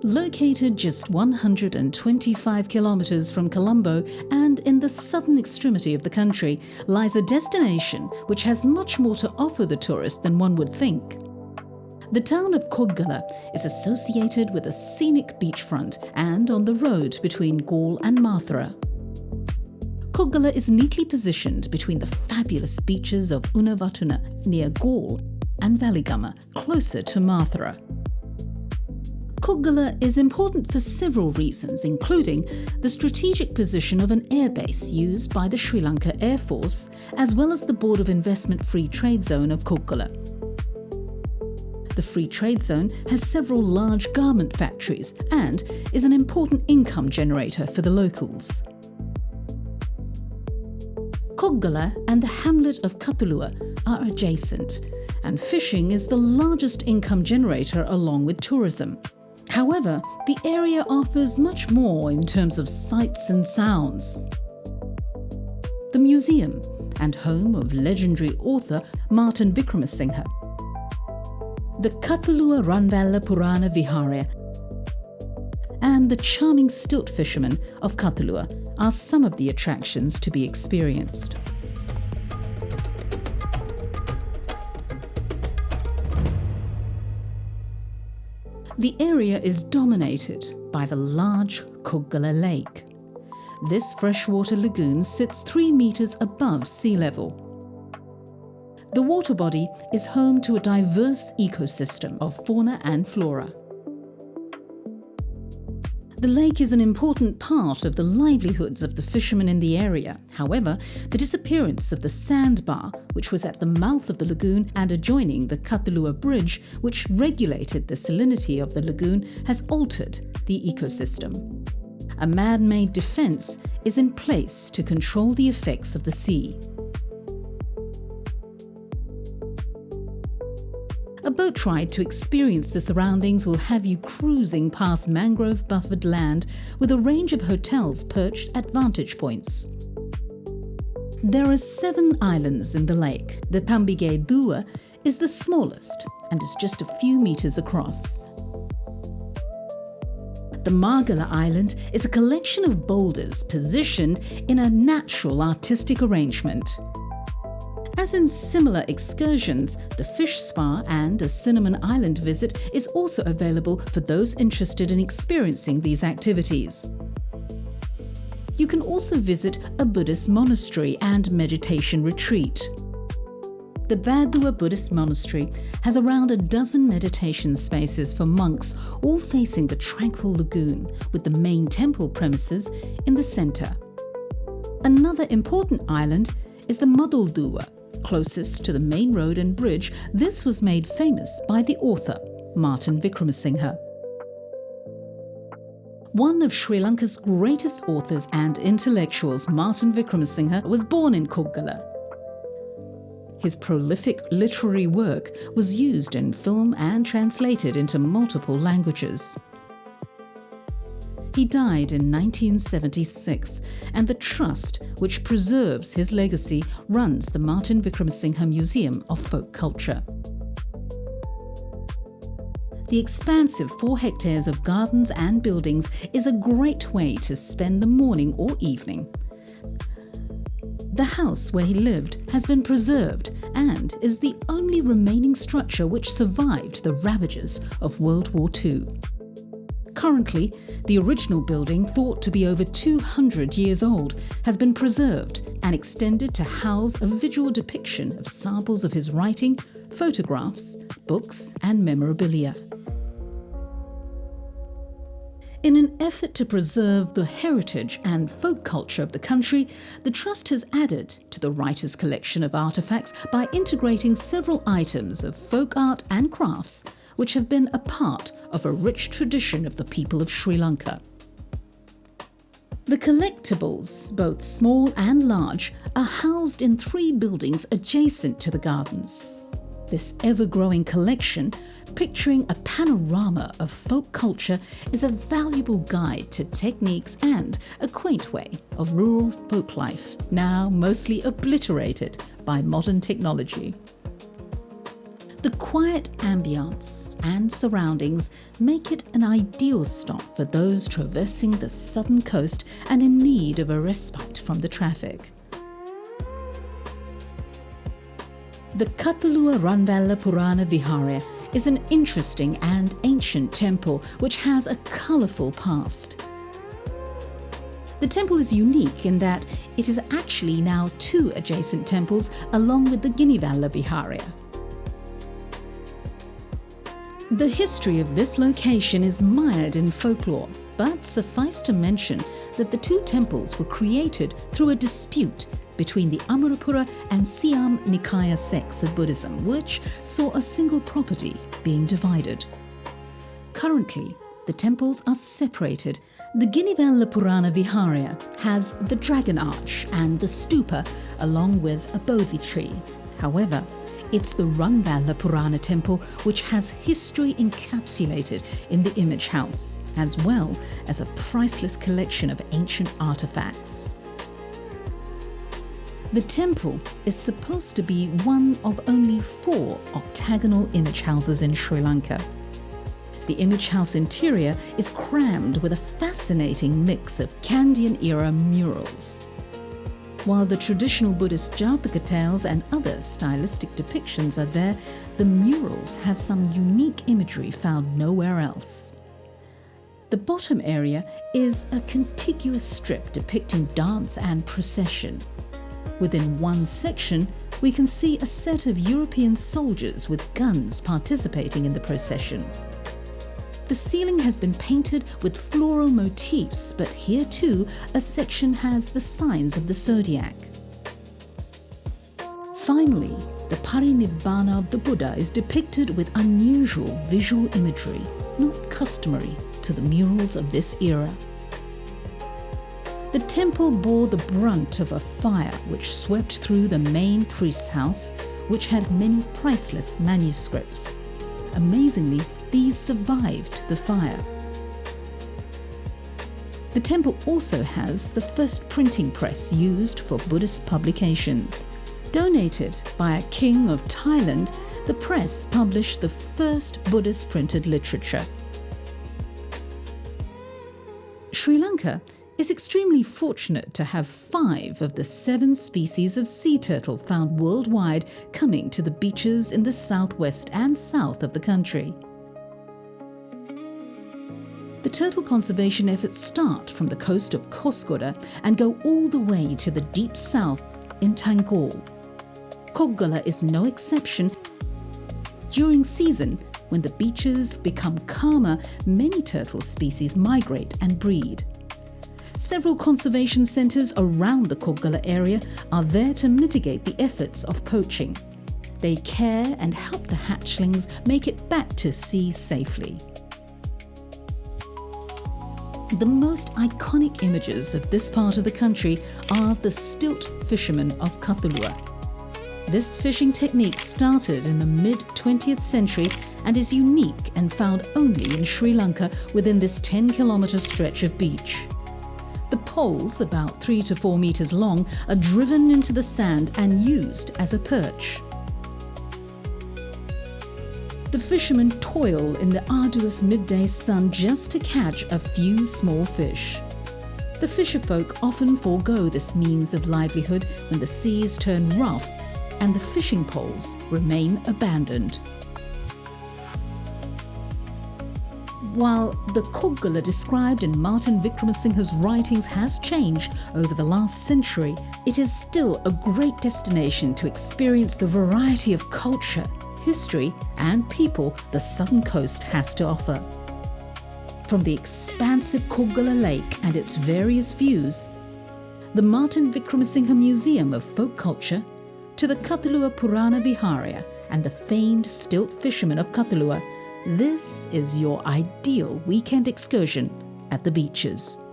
Located just 125 kilometers from Colombo and in the southern extremity of the country, lies a destination which has much more to offer the tourist than one would think. The town of Koggala is associated with a scenic beachfront and on the road between Galle and Mathura. Koggala is neatly positioned between the fabulous beaches of Unavatuna near Galle and Valigama, closer to Mathura. Koggala is important for several reasons, including the strategic position of an airbase used by the Sri Lanka Air Force, as well as the Board of Investment Free Trade Zone of Koggala. The Free Trade Zone has several large garment factories and is an important income generator for the locals. Koggala and the hamlet of Kathaluwa are adjacent, and fishing is the largest income generator along with tourism. However, the area offers much more in terms of sights and sounds. The museum and home of legendary author Martin Wickramasinghe. The Kathaluwa Ranwella Purana Viharaya and the charming stilt fisherman of Kathaluwa are some of the attractions to be experienced. The area is dominated by the large Koggala Lake. This freshwater lagoon sits 3 meters above sea level. The water body is home to a diverse ecosystem of fauna and flora. The lake is an important part of the livelihoods of the fishermen in the area. However, the disappearance of the sandbar, which was at the mouth of the lagoon and adjoining the Kathaluwa Bridge, which regulated the salinity of the lagoon, has altered the ecosystem. A man-made defence is in place to control the effects of the sea. A boat ride to experience the surroundings will have you cruising past mangrove-buffered land with a range of hotels perched at vantage points. There are 7 islands in the lake. The Tambige Dua is the smallest and is just a few meters across. The Margala Island is a collection of boulders positioned in a natural artistic arrangement. As in similar excursions, the fish spa and a cinnamon island visit is also available for those interested in experiencing these activities. You can also visit a Buddhist monastery and meditation retreat. The Badua Buddhist monastery has around a dozen meditation spaces for monks, all facing the tranquil lagoon, with the main temple premises in the centre. Another important island is the Madaldua, closest to the main road and bridge. This was made famous by the author, Martin Wickramasinghe. One of Sri Lanka's greatest authors and intellectuals, Martin Wickramasinghe, was born in Koggala. His prolific literary work was used in film and translated into multiple languages. He died in 1976, and the trust which preserves his legacy runs the Martin Wickramasinghe Museum of Folk Culture. The expansive 4 hectares of gardens and buildings is a great way to spend the morning or evening. The house where he lived has been preserved and is the only remaining structure which survived the ravages of World War II. Currently, the original building, thought to be over 200 years old, has been preserved and extended to house a visual depiction of samples of his writing, photographs, books and memorabilia. In an effort to preserve the heritage and folk culture of the country, the Trust has added to the writer's collection of artefacts by integrating several items of folk art and crafts which have been a part of a rich tradition of the people of Sri Lanka. The collectibles, both small and large, are housed in 3 buildings adjacent to the gardens. This ever-growing collection, picturing a panorama of folk culture, is a valuable guide to techniques and a quaint way of rural folk life, now mostly obliterated by modern technology. The quiet ambience and surroundings make it an ideal stop for those traversing the southern coast and in need of a respite from the traffic. The Kathaluwa Ranwella Purana Viharaya is an interesting and ancient temple which has a colourful past. The temple is unique in that it is actually now two adjacent temples along with the Galle Viharaya. The history of this location is mired in folklore, but suffice to mention that the two temples were created through a dispute between the Amarapura and Siam Nikaya sects of Buddhism, which saw a single property being divided. Currently, the temples are separated. The Galle Purana Viharaya has the dragon arch and the stupa along with a bodhi tree. However, it's the Ranwella Purana temple which has history encapsulated in the image house, as well as a priceless collection of ancient artifacts. The temple is supposed to be one of only 4 octagonal image houses in Sri Lanka. The image house interior is crammed with a fascinating mix of Kandyan-era murals. While the traditional Buddhist Jataka tales and other stylistic depictions are there, the murals have some unique imagery found nowhere else. The bottom area is a contiguous strip depicting dance and procession. Within one section, we can see a set of European soldiers with guns participating in the procession. The ceiling has been painted with floral motifs, but here too a section has the signs of the zodiac. Finally, the parinibbana of the Buddha is depicted with unusual visual imagery, not customary to the murals of this era. The temple bore the brunt of a fire which swept through the main priest's house, which had many priceless manuscripts. Amazingly, these survived the fire. The temple also has the first printing press used for Buddhist publications. Donated by a king of Thailand, the press published the first Buddhist printed literature. Sri Lanka is extremely fortunate to have 5 of the 7 species of sea turtle found worldwide coming to the beaches in the southwest and south of the country. The turtle conservation efforts start from the coast of Koggalla and go all the way to the deep south in Koggalla. Koggala is no exception. During season, when the beaches become calmer, many turtle species migrate and breed. Several conservation centres around the Koggala area are there to mitigate the efforts of poaching. They care and help the hatchlings make it back to sea safely. The most iconic images of this part of the country are the stilt fishermen of Kathaluwa. This fishing technique started in the mid-20th century and is unique and found only in Sri Lanka within this 10-kilometre stretch of beach. The poles, about 3 to 4 meters long, are driven into the sand and used as a perch. The fishermen toil in the arduous midday sun just to catch a few small fish. The fisherfolk often forego this means of livelihood when the seas turn rough and the fishing poles remain abandoned. While the Koggala described in Martin Wickramasinghe's writings has changed over the last century, it is still a great destination to experience the variety of culture, history and people the southern coast has to offer. From the expansive Koggala Lake and its various views, the Martin Wickramasinghe Museum of Folk Culture, to the Kathaluwa Purana Viharaya and the famed stilt fishermen of Kathaluwa, this is your ideal weekend excursion at the beaches.